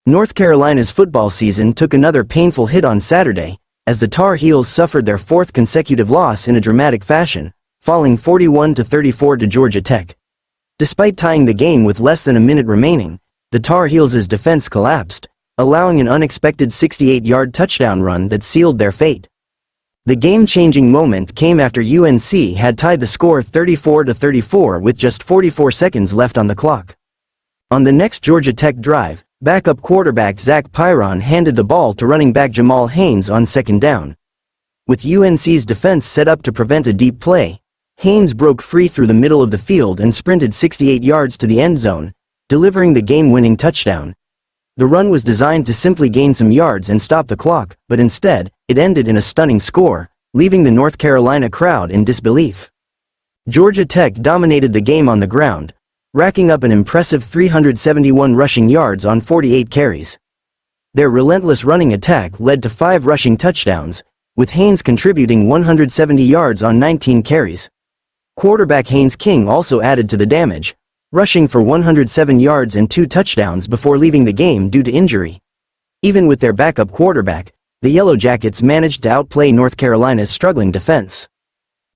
North Carolina's football season took another painful hit on Saturday, as the Tar Heels suffered their fourth consecutive loss in a dramatic fashion, falling 41-34 to Georgia Tech. Despite tying the game with less than a minute remaining, the Tar Heels' defense collapsed, allowing an unexpected 68-yard touchdown run that sealed their fate. The game-changing moment came after UNC had tied the score 34-34 with just 44 seconds left on the clock. On the next Georgia Tech drive, backup quarterback Zach Pyron handed the ball to running back Jamal Haynes on second down. With UNC's defense set up to prevent a deep play, Haynes broke free through the middle of the field and sprinted 68 yards to the end zone, delivering the game-winning touchdown. The run was designed to simply gain some yards and stop the clock, but instead, it ended in a stunning score, leaving the North Carolina crowd in disbelief. Georgia Tech dominated the game on the ground, racking up an impressive 371 rushing yards on 48 carries. Their relentless running attack led to 5 rushing touchdowns, with Haynes contributing 170 yards on 19 carries. Quarterback Haynes King also added to the damage, rushing for 107 yards and 2 touchdowns before leaving the game due to injury. Even with their backup quarterback, the Yellow Jackets managed to outplay North Carolina's struggling defense.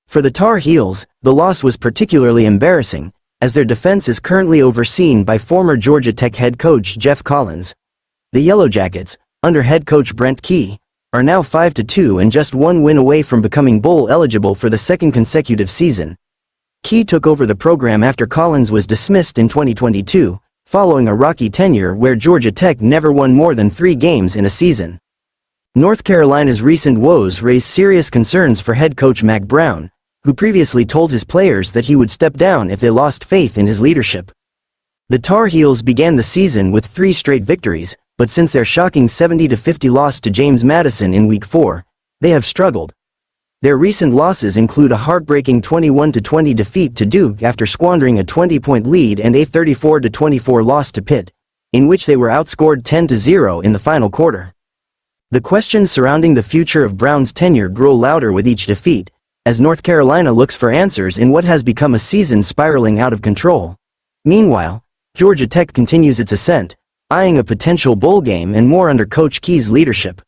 For the Tar Heels, the loss was particularly embarrassing, as their defense is currently overseen by former Georgia Tech head coach Jeff Collins. The Yellow Jackets, under head coach Brent Key, are now 5-2 and just 1 win away from becoming bowl eligible for the second consecutive season. Key took over the program after Collins was dismissed in 2022, following a rocky tenure where Georgia Tech never won more than 3 games in a season. North Carolina's recent woes raised serious concerns for head coach Mack Brown, who previously told his players that he would step down if they lost faith in his leadership. The Tar Heels began the season with 3 straight victories, but since their shocking 70-50 loss to James Madison in Week 4, they have struggled. Their recent losses include a heartbreaking 21-20 defeat to Duke after squandering a 20-point lead and a 34-24 loss to Pitt, in which they were outscored 10-0 in the final quarter. The questions surrounding the future of Brown's tenure grow louder with each defeat, as North Carolina looks for answers in what has become a season spiraling out of control. Meanwhile, Georgia Tech continues its ascent, eyeing a potential bowl game and more under Coach Key's leadership.